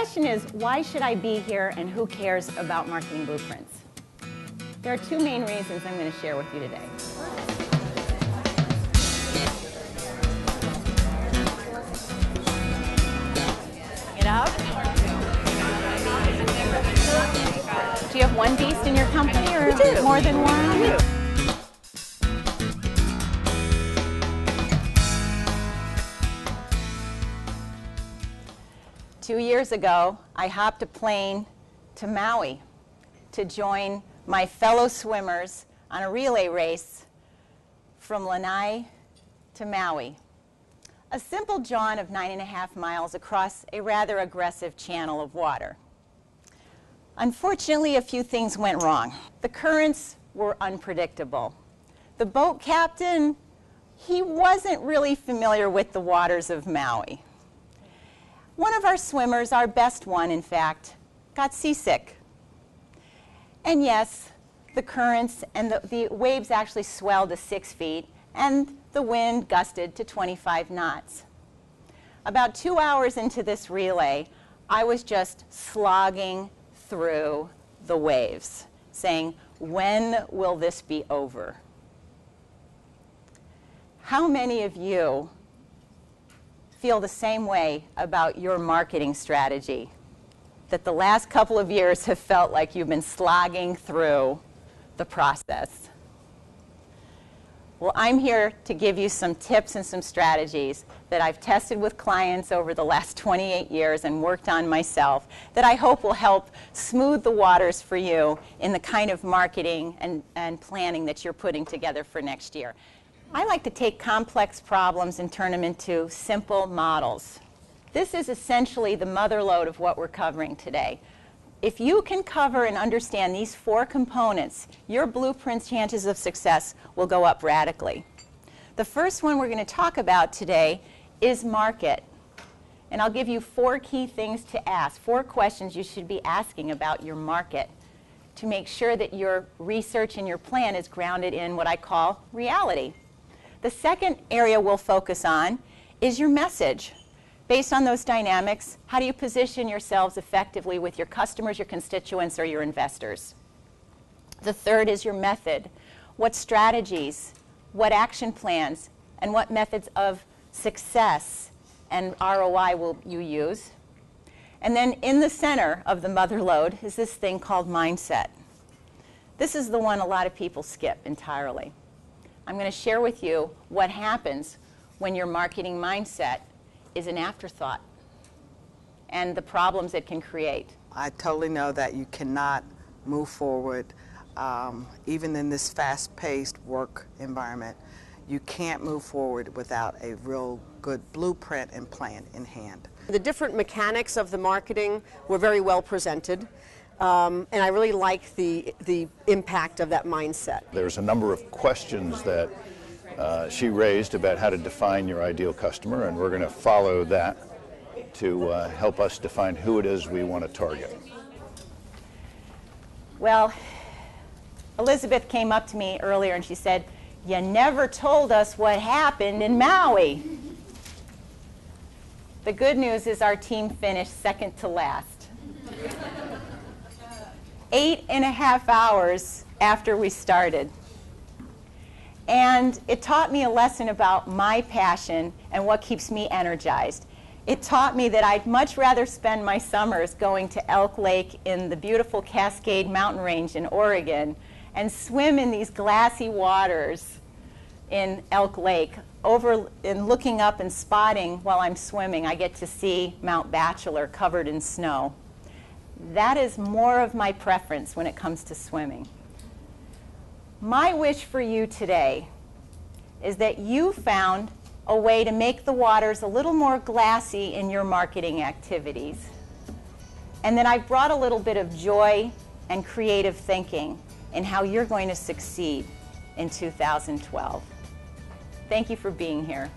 question is, why should I be here and who cares about marketing blueprints? There are two main reasons I'm going to share with you today. Get up. Do you have one beast in your company or more than one? We do. 2 years ago, I hopped a plane to Maui to join my fellow swimmers on a relay race from Lanai to Maui. A simple jaunt of 9.5 miles across a rather aggressive channel of water. Unfortunately, a few things went wrong. The currents were unpredictable. The boat captain, he wasn't really familiar with the waters of Maui. One of our swimmers, our best one, in fact, got seasick. And yes, the currents and the waves actually swelled to 6 feet, and the wind gusted to 25 knots. About 2 hours into this relay, I was just slogging through the waves, saying, when will this be over? How many of you feel the same way about your marketing strategy? That the last couple of years have felt like you've been slogging through the process? Well, I'm here to give you some tips and some strategies that I've tested with clients over the last 28 years and worked on myself that I hope will help smooth the waters for you in the kind of marketing and planning that you're putting together for next year. I like to take complex problems and turn them into simple models. This is essentially the mother lode of what we're covering today. If you can cover and understand these 4 components, your blueprint's chances of success will go up radically. The first one we're going to talk about today is market. And I'll give you 4 key things to ask, 4 questions you should be asking about your market to make sure that your research and your plan is grounded in what I call reality. The second area we'll focus on is your message. Based on those dynamics, how do you position yourselves effectively with your customers, your constituents, or your investors? The third is your method. What strategies, what action plans, and what methods of success and ROI will you use? And then in the center of the mother lode is this thing called mindset. This is the one a lot of people skip entirely. I'm going to share with you what happens when your marketing mindset is an afterthought and the problems it can create. I totally know that you cannot move forward, even in this fast-paced work environment. You can't move forward without a real good blueprint and plan in hand. The different mechanics of the marketing were very well presented. And I really like the impact of that mindset. There's a number of questions that she raised about how to define your ideal customer, and we're going to follow that to help us define who it is we want to target. Well, Elizabeth came up to me earlier and she said, "You never told us what happened in Maui." The good news is our team finished second to last. 8.5 hours after we started. And it taught me a lesson about my passion and what keeps me energized. It taught me that I'd much rather spend my summers going to Elk Lake in the beautiful Cascade Mountain Range in Oregon and swim in these glassy waters in Elk Lake. Over and looking up and spotting while I'm swimming, I get to see Mount Bachelor covered in snow. That is more of my preference when it comes to swimming. My wish for you today is that you found a way to make the waters a little more glassy in your marketing activities, and that I brought a little bit of joy and creative thinking in how you're going to succeed in 2012. Thank you for being here.